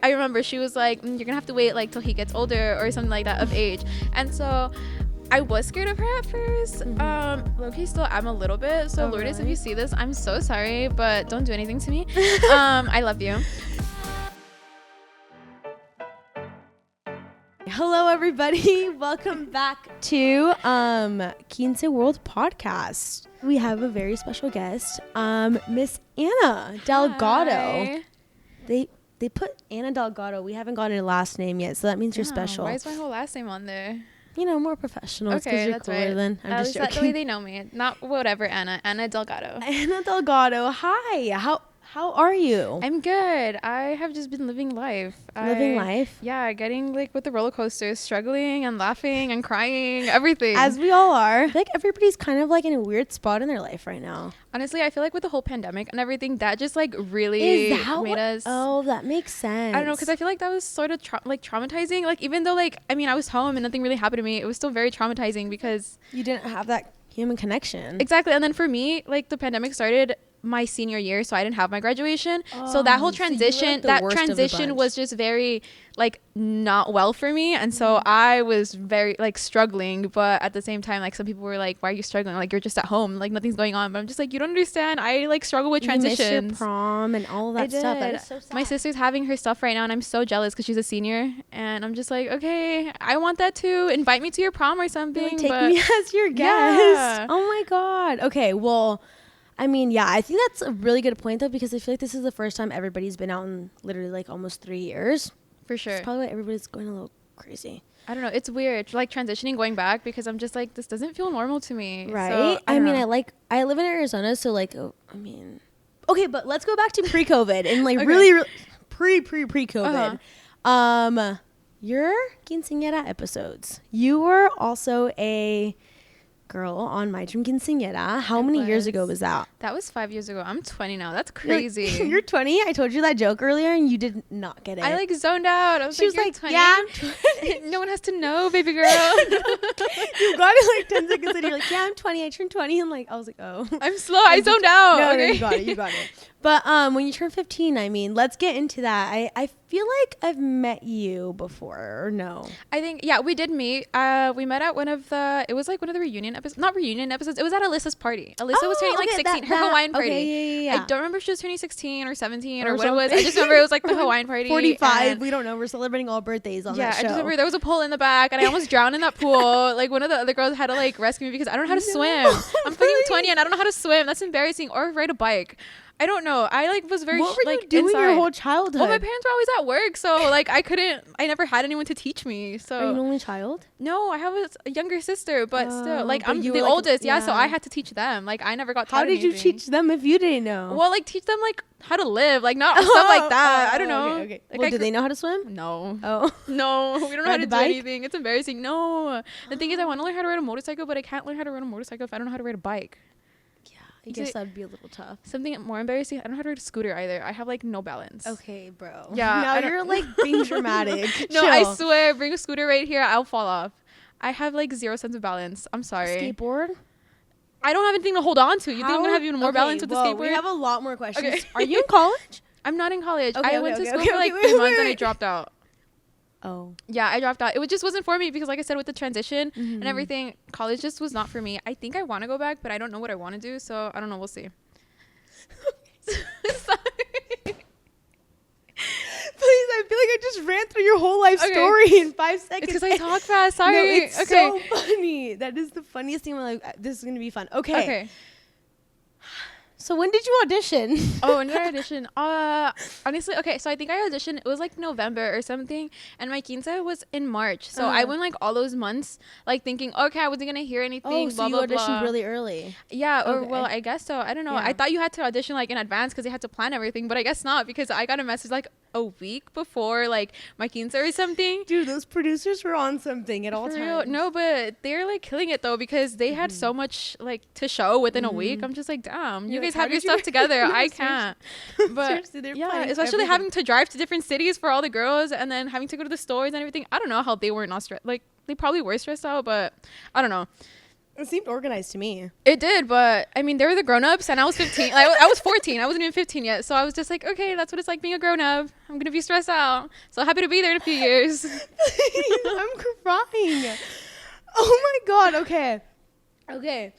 I remember she was like, you're gonna have to wait like till he gets older or something like that of age. And so I was scared of her at first. Low-key still I'm a little bit. So Lourdes, if you see this, I'm so sorry, but don't do anything to me. I love you. Hello, everybody. Welcome back to Quince World Podcast. We have a very special guest, Miss Anna Delgado. Hi. They put Anna Delgado. We haven't gotten a last name yet, so that means you're special. Why is my whole last name on there? You know, more professional. Okay, you're that's cooler right. Than I'm just joking. That's the way they know me. Not whatever, Anna Delgado. Anna Delgado. Hi. How are you? I'm good. I have just been living life. Yeah, getting like with the roller coasters, struggling and laughing and crying, everything. As we all are. I feel like everybody's kind of like in a weird spot in their life right now. Honestly, I feel like with the whole pandemic and everything, that just like really made us. Oh, that makes sense. I don't know, because I feel like that was sort of traumatizing. Like, even though like, I mean, I was home and nothing really happened to me, it was still very traumatizing because you didn't have that human connection. Exactly. And then for me, like the pandemic started my senior year, so I didn't have my graduation. So that whole transition, was just very like not well for me, and so I was very like struggling. But at the same time, like some people were like, "Why are you struggling? Like you're just at home, like nothing's going on." But I'm just like, you don't understand. I like struggle with transitions. You missed your prom and all of that stuff. That is so sad. My sister's having her stuff right now, and I'm so jealous because she's a senior, and I'm just like, okay, I want that too. Invite me to your prom or something. Take me as your guest. Yeah. Oh my god. Okay, well. I mean, yeah, I think that's a really good point, though, because I feel like this is the first time everybody's been out in literally, like, almost 3 years. For sure. It's probably why everybody's going a little crazy. I don't know. It's weird, like, transitioning, going back, because I'm just like, this doesn't feel normal to me. Right? So, I live in Arizona, so, like, okay, but let's go back to pre-COVID and, like, really pre-COVID. Your Quinceanera episodes. You were also a girl on My Dream Quinceanera. How many years ago was that? That was 5 years ago. I'm 20 now. That's crazy. You're 20? I told you that joke earlier and you did not get it. I like zoned out. I was she was like, 20? yeah, I'm 20. No one has to know, baby girl. You got it like 10 seconds and you're like, yeah, I'm 20. I turned 20. And like, I was like, oh. I'm slow. I zoned out. No, you got it. But when you turn 15, I mean, let's get into that. I feel like I've met you before, or no? I think, yeah, we did meet. We met at one of the reunion episodes. Not reunion episodes. It was at Alyssa's party. Alyssa was turning like 16. Her Hawaiian party. Okay, yeah. I don't remember if she was turning 16 or 17 or what it was. I just remember it was like the Hawaiian party. 45. We don't know. We're celebrating all birthdays on that show. Yeah, I just remember there was a pool in the back and I almost drowned in that pool. Like one of the other girls had to like rescue me because I don't know how to swim. I'm fucking 20 and I don't know how to swim. That's embarrassing. Or ride a bike. I don't know. I like was very what were you doing inside. Your whole childhood? Well, my parents were always at work, so like I never had anyone to teach me. So are you an only child? No, I have a younger sister, but still, like I'm the oldest. Yeah, so I had to teach them. Like I never got taught anything. How did you teach them if you didn't know? Well, like teach them like how to live, like not stuff like that. I don't know. Okay. Like, well, do they know how to swim? No. Oh. No, we don't know how to do anything. It's embarrassing. No. The thing is, I want to learn how to ride a motorcycle, but I can't learn how to ride a motorcycle if I don't know how to ride a bike. I guess that'd be a little tough. Something more embarrassing, I don't know how to ride a scooter either. I have like no balance. Okay, bro. Yeah. Now you're like being dramatic. No, I swear, bring a scooter right here, I'll fall off. I have like zero sense of balance. I'm sorry. Skateboard? I don't have anything to hold on to. You think I'm gonna have even more balance with the skateboard? We have a lot more questions. Okay. Are you in college? I'm not in college. Okay, I went to school for like 3 months and I dropped out. Oh. Yeah, I dropped out. It just wasn't for me because like I said, with the transition and everything, college just was not for me. I think I want to go back, but I don't know what I want to do. So I don't know. We'll see. Sorry. Please, I feel like I just ran through your whole life story in 5 seconds. It's because I talk fast. Sorry. No, it's so funny. That is the funniest thing. I'm like, this is going to be fun. Okay. So when did you audition? Oh, when did I audition? Honestly, okay. So I think I auditioned. It was like November or something, and my quince was in March. So I went like all those months, like thinking, okay, I wasn't gonna hear anything. Oh, so you auditioned really early. Yeah, or well, I guess so. I don't know. Yeah. I thought you had to audition like in advance because they had to plan everything, but I guess not because I got a message like a week before like my quince or something. Dude, those producers were on something at all times. No, but they're like killing it though because they had so much like to show within a week. I'm just like, damn, you guys have your stuff together. I can't. But yeah, especially having to drive to different cities for all the girls and then having to go to the stores and everything. I don't know how they weren't stressed. Like they probably were stressed out, but I don't know. It seemed organized to me. It did, but I mean, they were the grown-ups, and I was 15. I was 14. I wasn't even 15 yet, so I was just like, okay, that's what it's like being a grown-up. I'm gonna be stressed out. So happy to be there in a few years. I'm crying. Oh my god. Okay.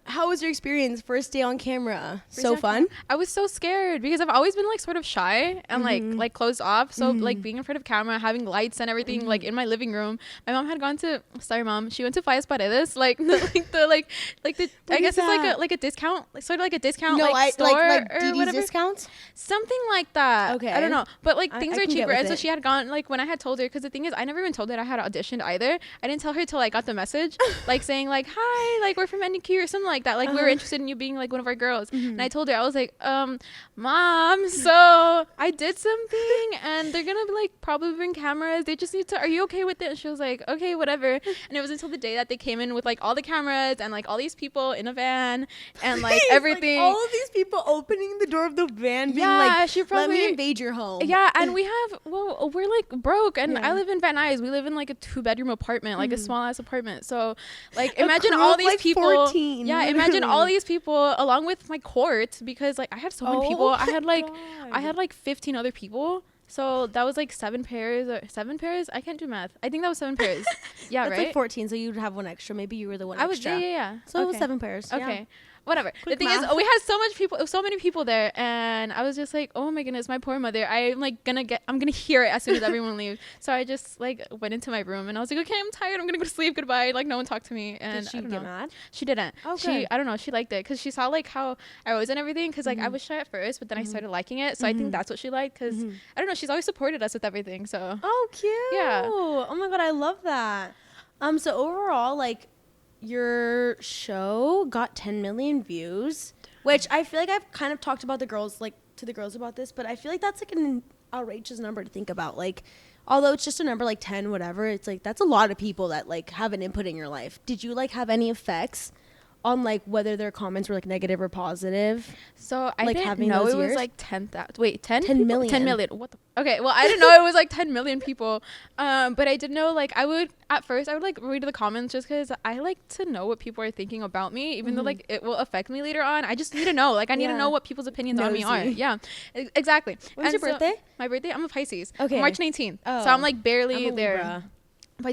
How was your experience first day on camera? So fun? I was so scared because I've always been like sort of shy and like closed off. So like being in front of camera, having lights and everything like in my living room. My mom had gone to she went to Fallas Paredes, like the I guess it's like a discount, like sort of like a discount store like or DD's whatever. discounts? Something like that. Okay. I don't know. But like things are cheaper. And so she had gone like when I had told her, because the thing is I never even told her I had auditioned either. I didn't tell her till I got the message like saying like, hi, like we're from NQ or something like that, like we were interested in you being like one of our girls. And I told her, I was like, mom, so I did something and they're gonna like probably bring cameras, they just need to, are you okay with it? And she was like, okay, whatever. And it was until the day that they came in with like all the cameras and like all these people in a van and like everything, like, all of these people opening the door of the van being like, she probably, let me invade your home. Yeah. And we're like broke and I live in Van Nuys. We live in like a 2-bedroom apartment, like a small ass apartment. So like imagine all these people 14, yeah, imagine all these people along with my court, because like I had so many people. I had like 15 other people. So that was like 7 pairs. I can't do math. I think that was 7 pairs. Yeah, that's right? like 14, so you'd have one extra. Maybe you were the one extra. Yeah. So it was 7 pairs. Okay. Yeah. Whatever. Quick the thing math. Is, we had so many people there, and I was just like, oh my goodness, my poor mother. I'm gonna hear it as soon as everyone leaves. So I just like went into my room and I was like, okay, I'm tired. I'm gonna go to sleep. Goodbye. Like no one talked to me. And did she get mad? She didn't. Okay. I don't know. She liked it because she saw like how I was and everything. Because like I was shy at first, but then I started liking it. So I think that's what she liked. Because I don't know. She's always supported us with everything. So. Oh, cute. Yeah. Oh my god, I love that. So overall, like, your show got 10 million views, which I feel like I've kind of talked about to the girls about this, but I feel like that's like an outrageous number to think about. Like, although it's just a number like 10, whatever, it's like that's a lot of people that like have an input in your life. Did you like have any effects on like whether their comments were like negative or positive? So I like, didn't know it was like 10,000. Wait, 10 million. 10 million. What the? Okay, well I didn't know it was like 10 million people. But I did know like I would like read the comments just because I like to know what people are thinking about me, even though like it will affect me later on. I just need to know. Like I need to know what people's opinions on me are. Yeah, exactly. When's your birthday? My birthday? I'm a Pisces. Okay. March 19th. Oh. So I'm like barely there. Libra.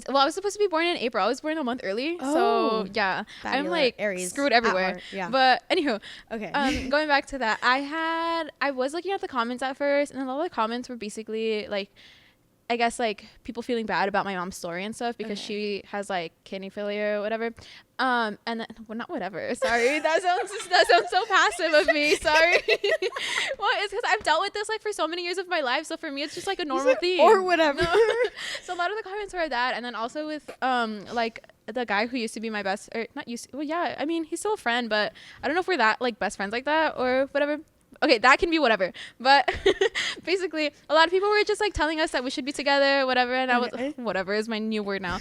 Well, I was supposed to be born in April. I was born a month early. So yeah, fabulous. I'm like Aries. Screwed everywhere. Yeah. But anywho, okay. Going back to that, I was looking at the comments at first, and a lot of the comments were basically like, I guess like people feeling bad about my mom's story and stuff because she has like kidney failure or whatever. And then, well, not whatever. Sorry, that sounds so passive of me. Sorry. Well, it's because I've dealt with this like for so many years of my life, so for me it's just like a normal thing. Or whatever. No. So a lot of the comments were that, and then also with like the guy who used to be my best, or not used to, well, yeah, I mean he's still a friend, but I don't know if we're that like best friends like that or whatever. Okay, that can be whatever. But basically, a lot of people were just like telling us that we should be together, whatever. And I was, whatever is my new word now.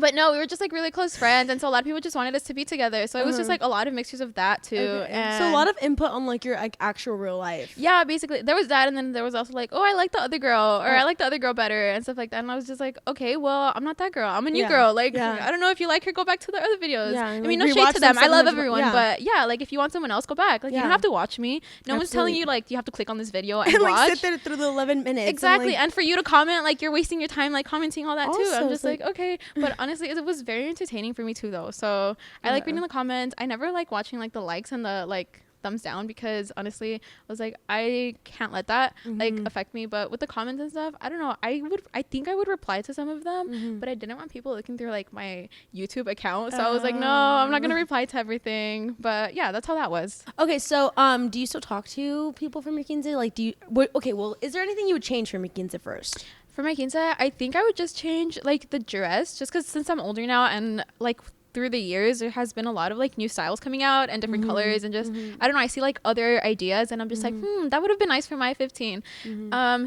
But no, we were just like really close friends, and so a lot of people just wanted us to be together. So it was just like a lot of mixtures of that too. Okay. And so a lot of input on like your like actual real life. Yeah, basically there was that, and then there was also like, oh, I like the other girl, or I like the other girl better, and stuff like that. And I was just like, okay, well, I'm not that girl. I'm a new girl. Like, I don't know if you like her, go back to the other videos. Yeah, I mean, no shade to them. I love everyone, but yeah, like if you want someone else, go back. Like you don't have to watch me. No one's telling you like you have to click on this video and watch. Like sit there through the 11 minutes. Exactly, and for you to comment, like you're wasting your time, like commenting all that too. I'm just like okay, but honestly, it was very entertaining for me too though, so I like reading the comments. I never like watching like the likes and the like thumbs down, because honestly I was like, I can't let that like affect me. But with the comments and stuff, I don't know, I think I would reply to some of them, but I didn't want people looking through like my YouTube account, so I was like, no, I'm not gonna reply to everything. But yeah, that's how that was. Okay, so do you still talk to people from your quince? Like is there anything you would change from your quince first? For my quince, I think I would just change like the dress, just because since I'm older now and like through the years there has been a lot of like new styles coming out and different colors, and just I don't know, I see like other ideas and I'm just like that would have been nice for my 15.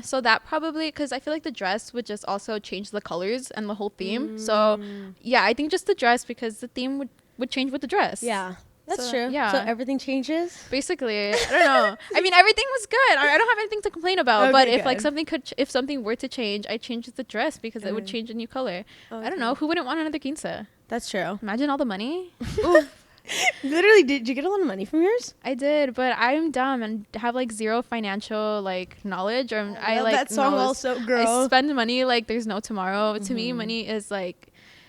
So that probably, because I feel like the dress would just also change the colors and the whole theme. So yeah, I think just the dress, because the theme would change with the dress. Yeah, That's true. Yeah. So everything changes? Basically. I don't know. I mean, everything was good. I don't have anything to complain about. Okay, but if like if something were to change, I'd change the dress because it would change a new color. Okay. I don't know. Who wouldn't want another quince? That's true. Imagine all the money. Literally, did you get a lot of money from yours? I did, but I'm dumb and have like zero financial like knowledge. Or I like that song also, girl. I spend money like there's no tomorrow. To me, money is like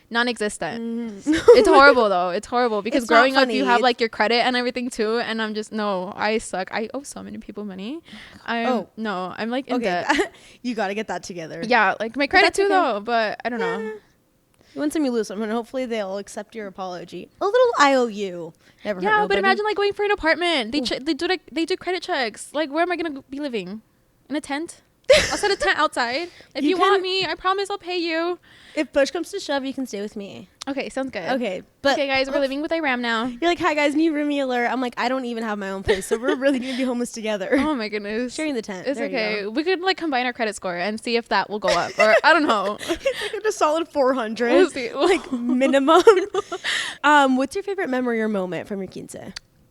non-existent. It's horrible though. It's horrible because growing up you have like your credit and everything too, and I'm just I suck. I owe so many people money. I'm like in debt. You gotta get that together. Yeah, like my credit too though, but I don't know. You win some, you lose some, and hopefully they'll accept your apology. A little IOU. Never hurt nobody. But imagine like going for an apartment. They do credit checks. Like, where am I gonna be living? In a tent? I'll set a tent outside. If you want me, I promise I'll pay you. If push comes to shove, you can stay with me. Okay, sounds good. Okay, guys, we're living with Airam now. You're like, hi guys, new roomie alert. I'm like, I don't even have my own place, so we're really gonna be homeless together. Oh my goodness, sharing the tent. It's okay. We could like combine our credit score and see if that will go up, or I don't know. It's like a solid 400, we'll see. Like minimum. What's your favorite memory or moment from your quince?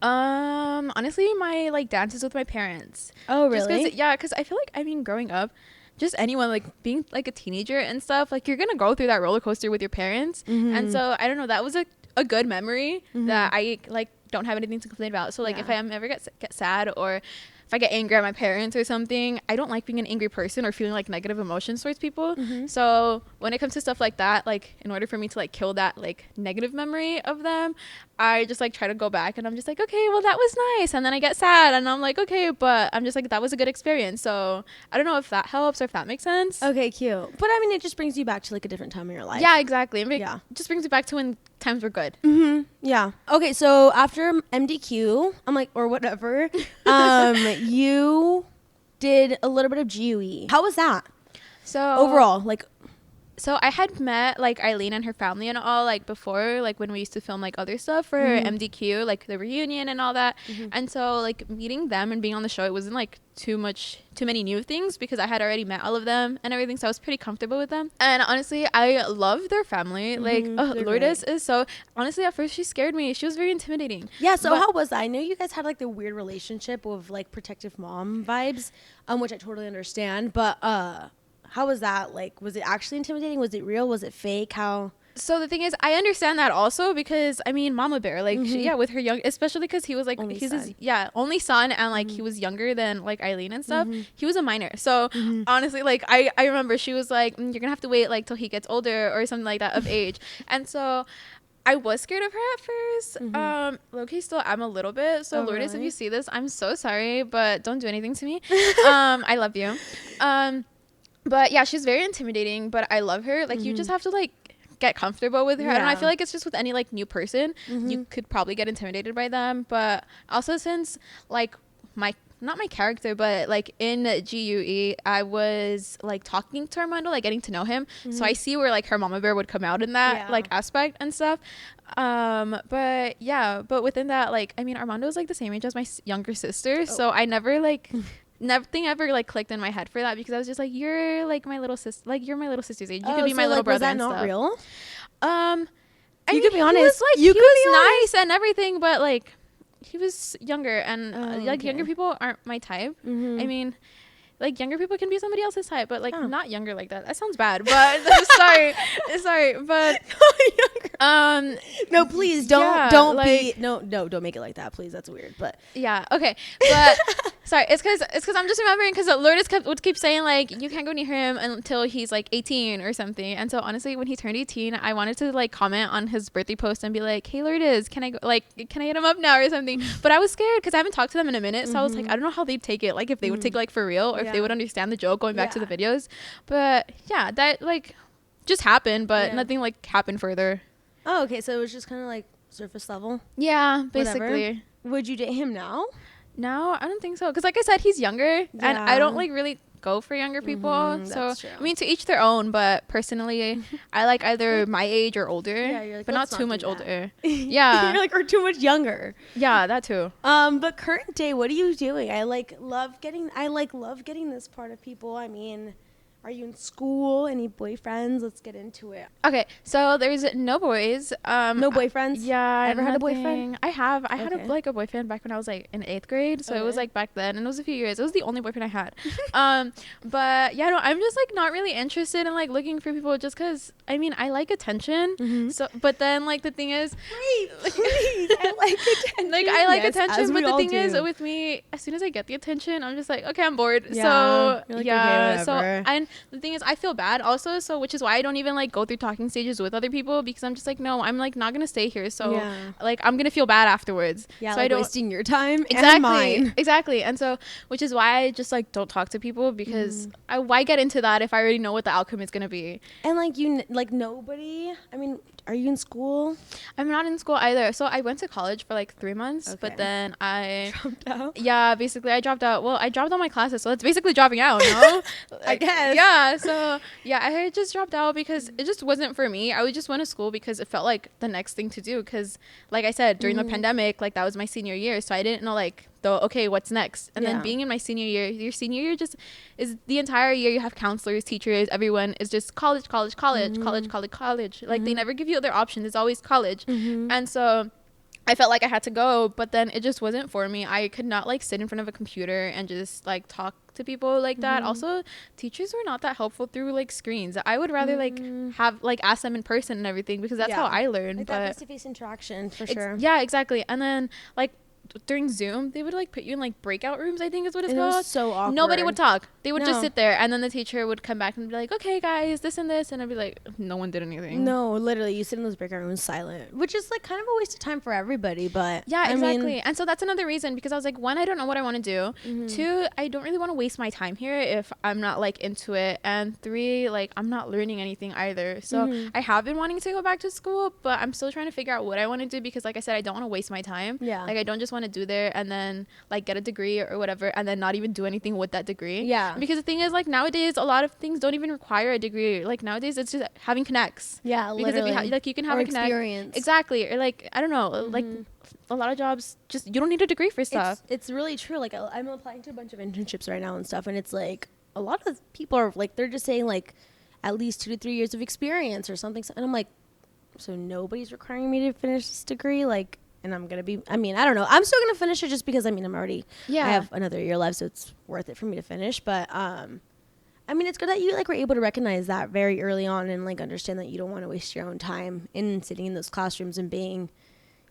Honestly, my like dances with my parents. Oh really? Because I feel like growing up, just anyone like being like a teenager and stuff, like you're gonna go through that roller coaster with your parents, and so I don't know, that was a good memory that I like don't have anything to complain about. So like if I ever get sad or if I get angry at my parents or something, I don't like being an angry person or feeling like negative emotions towards people. So when it comes to stuff like that, like in order for me to like kill that like negative memory of them, I just like try to go back and I'm just like, okay, well that was nice, and then I get sad and I'm like, okay, but I'm just like, that was a good experience. So I don't know if that helps or if that makes sense. Okay, cute. But I mean, it just brings you back to like a different time in your life. Yeah, exactly. It just brings you back to when times were good. Yeah. Okay, so after MDQ, I'm like, or whatever, you did a little bit of GUE. How was that? So overall, like, so I had met like Eileen and her family and all like before, like when we used to film like other stuff for MDQ, like the reunion and all that. And so like meeting them and being on the show, it wasn't like too many new things because I had already met all of them and everything, so I was pretty comfortable with them. And honestly, I love their family. Like Lourdes is so, honestly, at first she scared me. She was very intimidating. Yeah, so how was that? I know you guys had like the weird relationship with like protective mom vibes, which I totally understand, but how was that? Like, was it actually intimidating? Was it real? Was it fake? How? So the thing is, I understand that also because I mean, Mama Bear, like, with her young, especially because he was like, only son, and like he was younger than like Eileen and stuff. He was a minor, so honestly, like I remember she was like, you're gonna have to wait like till he gets older or something like that of age, and so I was scared of her at first. Low-key still am a little bit. So Lourdes, really? If you see this, I'm so sorry, but don't do anything to me. I love you. But yeah, she's very intimidating, but I love her. Like you just have to like get comfortable with her. I don't know, I feel like it's just with any like new person, you could probably get intimidated by them. But also since like not my character, but like in GUE, I was like talking to Armando, like getting to know him. So I see where like her Mama Bear would come out in that like aspect and stuff. But within that, like, I mean, Armando is like the same age as my younger sister. So I never like, nothing ever like clicked in my head for that because I was just like, you're like my little sister, like you're my little sister's age. You could be my little brother. Was that not real? I mean, could be honest. He was nice and everything, but like he was younger and like younger people aren't my type. I mean, like younger people can be somebody else's type, but like not younger like that. That sounds bad, but sorry, but no, please don't like, don't make it like that, please. That's weird, but okay, but sorry, it's because I'm just remembering because Lourdes would keep saying like you can't go near him until he's like 18 or something, and so honestly, when he turned 18, I wanted to like comment on his birthday post and be like, hey Lourdes, can I hit him up now or something? But I was scared because I haven't talked to them in a minute, so I was like, I don't know how they'd take it, like if they would take it like for real or if they would understand the joke going back to the videos. But yeah, that like just happened, but nothing like happened further. Oh, okay, so it was just kind of like surface level. Yeah, basically. Whatever. Would you date him now? No, I don't think so, because like I said, he's younger and I don't like really go for younger people. So true. I mean, to each their own, but personally I like either my age or older, like, but not too much older. Yeah. You're like, or too much younger. Yeah, that too. But current day, what are you doing? I love getting this part of people. I mean, Are you in school? Any boyfriends? Let's get into it. Okay, so there's no boys. No boyfriends? Yeah. Ever had a boyfriend? I have. I had a boyfriend back when I was like in 8th grade. So it was like back then, and it was a few years. It was the only boyfriend I had. But yeah, no, I'm just like not really interested in like looking for people just because I mean I like attention. So, but then like the thing is, wait, please, I like attention. Like I like attention, but the thing is with me, as soon as I get the attention, I'm just like, okay, I'm bored. Yeah. So Like, yeah, okay, so and the thing is I feel bad also, so which is why I don't even like go through talking stages with other people, because I'm just like, no, I'm like not gonna stay here, so like I'm gonna feel bad afterwards. Yeah, so like I don't wasting your time exactly and mine. Exactly. And so which is why I just like don't talk to people, because why get into that if I already know what the outcome is gonna be. And like you like nobody, I mean, are you in school? I'm not in school either. So I went to college for like 3 months, but then I dropped out. Yeah, basically I dropped out. Well, I dropped all my classes, so that's basically dropping out, no? I guess. Yeah, so yeah, I just dropped out because it just wasn't for me. I would just went to school because it felt like the next thing to do, because like I said, during the pandemic, like that was my senior year, so I didn't know like okay, what's next? And then being in my senior year, your senior year just is the entire year you have counselors, teachers, everyone is just college. Like they never give you other options. It's always college. And so I felt like I had to go, but then it just wasn't for me. I could not like sit in front of a computer and just like talk to people like that. Also, teachers were not that helpful through like screens. I would rather like have like ask them in person and everything, because that's how I learned. Like that face-to-face interaction for sure. Yeah, exactly. And then like during Zoom, they would like put you in like breakout rooms, I think is what it's called. It was so awkward. Nobody would talk. They would just sit there, and then the teacher would come back and be like, okay guys, this and this, and I'd be like, no one did anything. No, literally you sit in those breakout rooms silent, which is like kind of a waste of time for everybody. But yeah, exactly. And so that's another reason, because I was like, one, I don't know what I want to do. Two, I don't really want to waste my time here if I'm not like into it. And three, like I'm not learning anything either. So I have been wanting to go back to school, but I'm still trying to figure out what I want to do, because like I said, I don't want to waste my time. Like I don't just want to do there and then like get a degree or whatever and then not even do anything with that degree. Because the thing is, like nowadays a lot of things don't even require a degree. Like nowadays it's just having connects. Because literally. If you like you can have a connect. Experience. Exactly. Or like I don't know, like a lot of jobs just you don't need a degree for stuff. It's really true. Like I'm applying to a bunch of internships right now and stuff, and it's like a lot of people are like, they're just saying like at least 2 to 3 years of experience or something, and I'm like, so nobody's requiring me to finish this degree, like. And I'm going to be, I mean, I don't know. I'm still going to finish it just because, I mean, I'm already, I have another year left, so it's worth it for me to finish. But, I mean, it's good that you, like, were able to recognize that very early on and, like, understand that you don't want to waste your own time in sitting in those classrooms and being,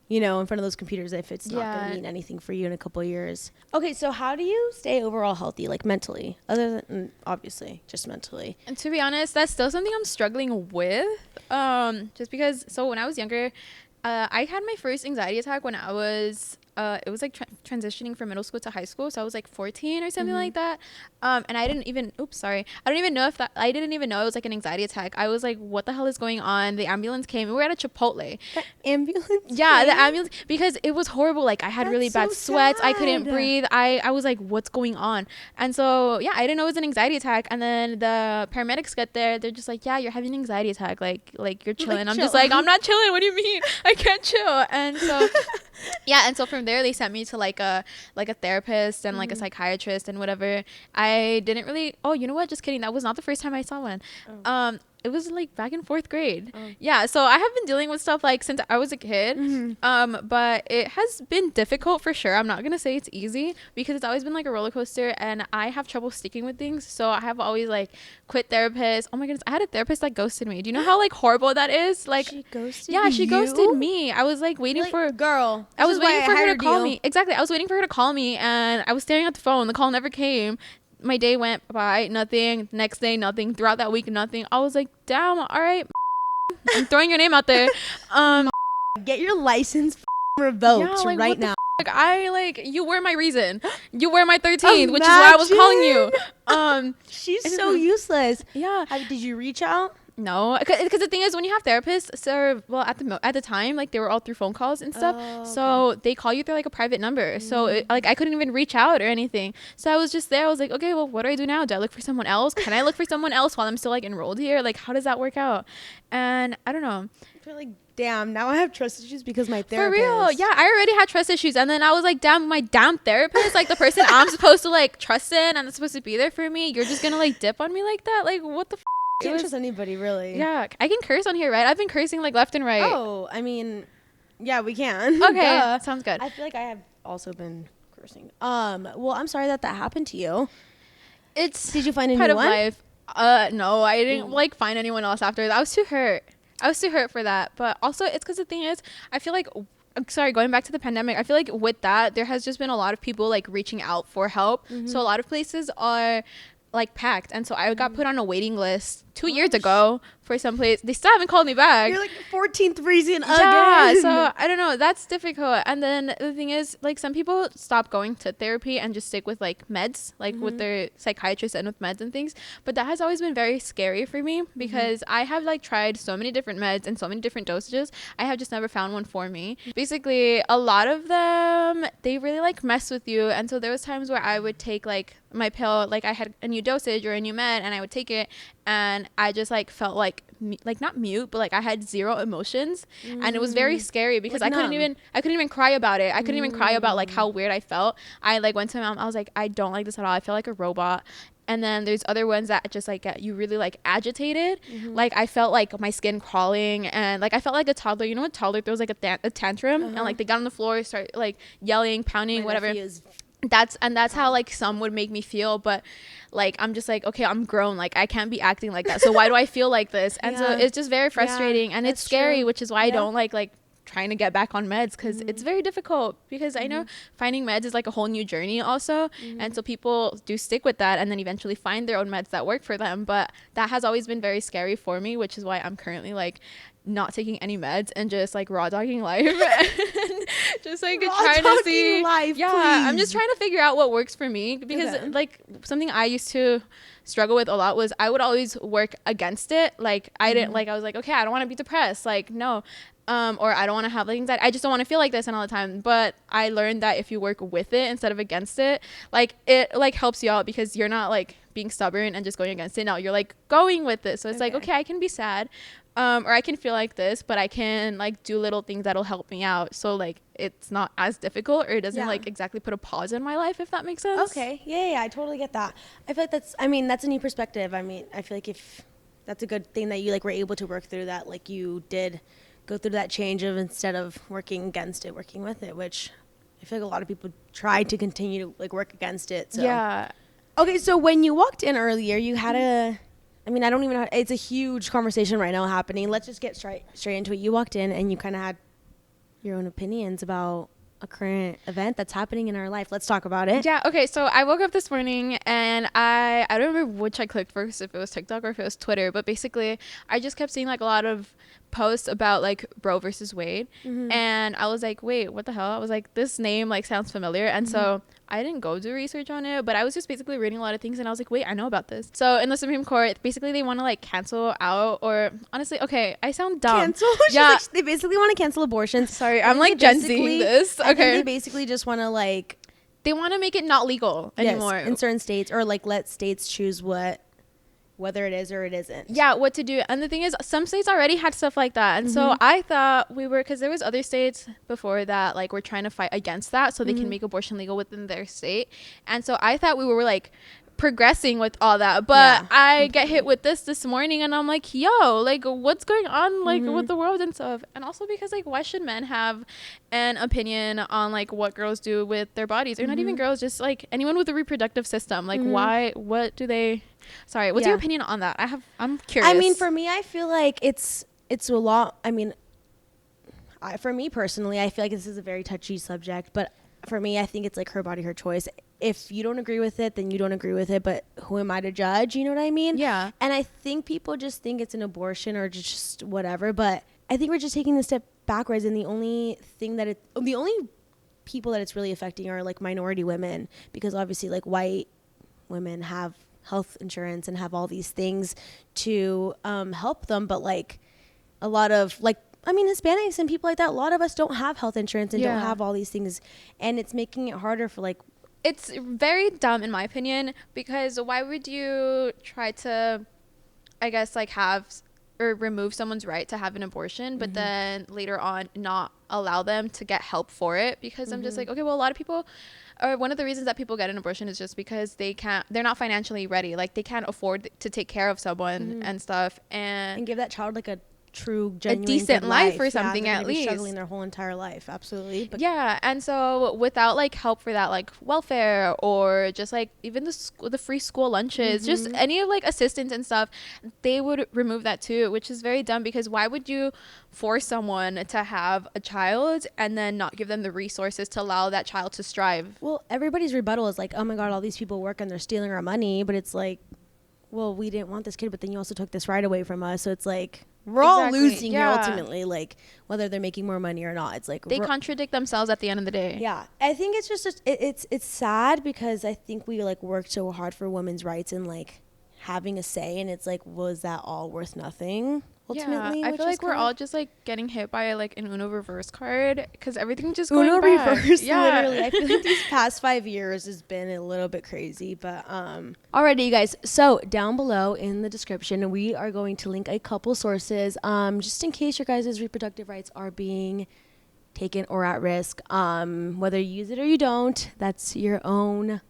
you know, in front of those computers if it's not going to mean anything for you in a couple of years. Okay, so how do you stay overall healthy, like, mentally? Other than, obviously, just mentally. And to be honest, that's still something I'm struggling with. Just because, so when I was younger, I had my first anxiety attack when I was it was like transitioning from middle school to high school, so I was like 14 or something like that, and I didn't even I don't even know if that, I didn't even know it was like an anxiety attack. I was like, what the hell is going on? The ambulance came. We were at a Chipotle. The ambulance the ambulance, because it was horrible. Like I had really bad sweats. I couldn't breathe. I was like, what's going on? And so yeah, I didn't know it was an anxiety attack, and then the paramedics get there. They're just like, yeah, you're having an anxiety attack, like you're chilling. I'm just like, I'm not chilling. What do you mean? I can't chill. And so yeah, and so from there they sent me to like a therapist and like a psychiatrist and whatever. I didn't really, oh, you know what, just kidding, that was not the first time I saw one. It was like back in 4th grade. Yeah, so I have been dealing with stuff like since I was a kid. But it has been difficult for sure. I'm not gonna say it's easy, because it's always been like a roller coaster, and I have trouble sticking with things. So I have always like quit therapists. Oh my goodness, I had a therapist that ghosted me. Do you know how like horrible that is? Like she ghosted she ghosted me. I was like waiting for girl. I was waiting for her to call me. Exactly. I was waiting for her to call me, and I was staring at the phone. The call never came. My day went by, nothing. Next day, nothing. Throughout that week, nothing. I was like, damn, all right. I'm throwing your name out there. Get your license revoked right now. Like, you were my reason. You were my 13th, which is why I was calling you. She's so useless. Yeah. Did you reach out? No, because the thing is, when you have therapists, so well at the time, like they were all through phone calls and stuff, so they call you through like a private number. So like I couldn't even reach out or anything. So I was just there. I was like, okay, well, what do I do now? Do I look for someone else? Can I look for someone else while I'm still like enrolled here? Like, how does that work out? And I don't know. I feel like damn, now I have trust issues because my therapist. For real. Yeah, I already had trust issues. And then I was like, damn, my damn therapist, like the person I'm supposed to like trust in and that's supposed to be there for me, you're just gonna like dip on me like that? Like, what the Can't trust anybody, really. Yeah, I can curse on here, right? I've been cursing like left and right. Oh, I mean, yeah, we can. Okay, sounds good. I feel like I have also been cursing. Well, I'm sorry that happened to you. Did you find a new one? Life. No, I didn't like find anyone else after that. I was too hurt for that. But also, it's because the thing is, I feel like, sorry, going back to the pandemic, I feel like with that, there has just been a lot of people like reaching out for help. So a lot of places are like packed, and so I got put on a waiting list 2 years ago for some place. They still haven't called me back. You're like 14th reason again. Yeah, so I don't know, that's difficult. And then the thing is, like, some people stop going to therapy and just stick with like meds, like with their psychiatrist and with meds and things, but that has always been very scary for me because I have like tried so many different meds and so many different dosages. I have just never found one for me. Basically, a lot of them, they really like mess with you, and so there was times where I would take like my pill, like I had a new dosage or a new med, and I would take it and I just like felt like not mute, but like I had zero emotions, and it was very scary because like I couldn't even cry about it. I couldn't even cry about like how weird I felt. I like went to my mom, I was like, I don't like this at all, I feel like a robot. And then there's other ones that just like get you really like agitated. Like I felt like my skin crawling, and like I felt like a toddler. You know, a toddler throws like a tantrum, and like they got on the floor, start like yelling, pounding, whatever. That's how like some would make me feel, but like I'm just like, okay, I'm grown, like I can't be acting like that, so why do I feel like this? And so it's just very frustrating, and it's scary, which is why I don't like trying to get back on meds, because it's very difficult, because I know finding meds is like a whole new journey also, and so people do stick with that and then eventually find their own meds that work for them, but that has always been very scary for me, which is why I'm currently like not taking any meds and just like raw dogging life just like trying to see life, please. I'm just trying to figure out what works for me, because like something I used to struggle with a lot was I would always work against it. Like I didn't like, I was like, okay, I don't want to be depressed, like no, or I don't want to have like anxiety, I just don't want to feel like this and all the time. But I learned that if you work with it instead of against it, like it like helps you out, because you're not like being stubborn and just going against it. No, you're like going with it. So it's like, okay, I can be sad, or I can feel like this, but I can like do little things that'll help me out, so like it's not as difficult, or it doesn't like exactly put a pause in my life, if that makes sense. Okay, yeah, I totally get that. I feel like that's a new perspective. I mean, I feel like if that's a good thing that you like were able to work through that, like you did go through that change of, instead of working against it, working with it, which I feel like a lot of people try to continue to like work against it. So yeah. Okay, so when you walked in earlier, you had I don't even know, it's a huge conversation right now happening. Let's just get straight into it. You walked in and you kind of had your own opinions about a current event that's happening in our life. Let's talk about it. Yeah, okay, so I woke up this morning and I don't remember which I clicked first, if it was TikTok or if it was Twitter, but basically I just kept seeing like a lot of posts about like Roe versus Wade, and I was like, wait, what the hell? I was like, this name like sounds familiar, and so I didn't go do research on it, but I was just basically reading a lot of things, and I was like, wait, I know about this. So in the Supreme Court, basically they want to like cancel out, or honestly, okay, I sound dumb. Cancel? Yeah, like, they basically want to cancel abortions. Sorry, I'm like Gen Z this. Okay, they basically just want to like, they want to make it not legal anymore in certain states, or like let states choose whether it is or it isn't. Yeah, what to do. And the thing is, some states already had stuff like that. And so I thought we were, because there was other states before that, like, were trying to fight against that so they can make abortion legal within their state. And so I thought we were, like, progressing with all that. But I get hit with this morning, and I'm like, yo, like, what's going on, like, with the world and stuff? And also because, like, why should men have an opinion on, like, what girls do with their bodies? Or not even girls, just, like, anyone with a reproductive system. Like, why, what do they... Sorry, what's your opinion on that? I'm curious. I mean, for me, I feel like it's a lot. I mean, for me personally, I feel like this is a very touchy subject, but for me, I think it's like her body, her choice. If you don't agree with it, then you don't agree with it, but who am I to judge? You know what I mean? Yeah. And I think people just think it's an abortion or just whatever, but I think we're just taking a step backwards, and the only people that it's really affecting are like minority women, because obviously like white women have health insurance and have all these things to help them, but like a lot of like, I mean, Hispanics and people like that, a lot of us don't have health insurance and don't have all these things, and it's making it harder for like... It's very dumb in my opinion, because why would you try to, I guess, like have or remove someone's right to have an abortion, but then later on not allow them to get help for it, because I'm just like, okay, well, a lot of people, or one of the reasons that people get an abortion is just because they're not financially ready. Like, they can't afford to take care of someone and stuff, and give that child like a true, genuine, decent life or something, at least. Struggling their whole entire life, absolutely. But and so without like help for that, like welfare, or just like even the free school lunches, just any of like assistance and stuff, they would remove that too, which is very dumb, because why would you force someone to have a child and then not give them the resources to allow that child to strive? Well, everybody's rebuttal is like, oh my god, all these people work and they're stealing our money, but it's like, well, we didn't want this kid, but then you also took this right away from us, so it's like, we're all losing here ultimately, like whether they're making more money or not. It's like they contradict themselves at the end of the day. Yeah, I think it's just it's sad, because I think we like worked so hard for women's rights and like having a say, and it's like, was that all worth nothing ultimately? I feel like we're all just like getting hit by like an Uno reverse card, because everything just Uno going back. reverse. Literally, I feel like these past 5 years has been a little bit crazy, but alrighty, you guys, so down below in the description we are going to link a couple sources, just in case your guys' reproductive rights are being taken or at risk, whether you use it or you don't, that's your own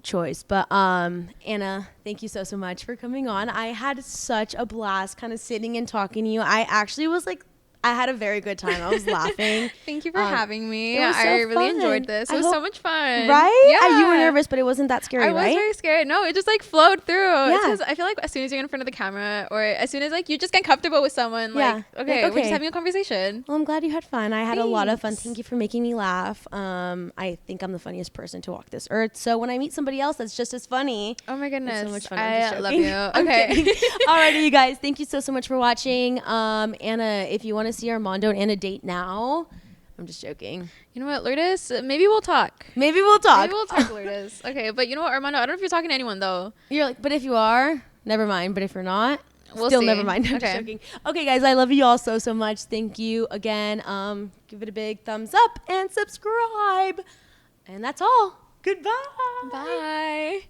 choice. But Anna, thank you so much for coming on. I had such a blast kind of sitting and talking to you. I actually was like, I had a very good time. I was laughing. Thank you for having me. It was so I really fun. enjoyed this. It was so much fun. Right? Yeah. You were nervous, but it wasn't that scary, I was right? very scared. No, it just like flowed through. Yeah. Because I feel like as soon as you're in front of the camera, or as soon as like you just get comfortable with someone, like, okay, we're just having a conversation. Well, I'm glad you had fun. I had a lot of fun. Thank you for making me laugh. I think I'm the funniest person to walk this earth. So when I meet somebody else that's just as funny. Oh my goodness. It's so much fun. I love you. Okay. Alrighty, you guys. Thank you so much for watching. Anna, if you want to see Armando and Anna date now, I'm just joking. You know what, Lourdes? Maybe we'll talk. Lourdes. Okay, but you know what, Armando? I don't know if you're talking to anyone though. You're like, but if you are, never mind. But if you're not, we'll still see. Never mind. I'm just joking. Okay, guys, I love you all so much. Thank you again. Give it a big thumbs up and subscribe. And that's all. Goodbye. Bye.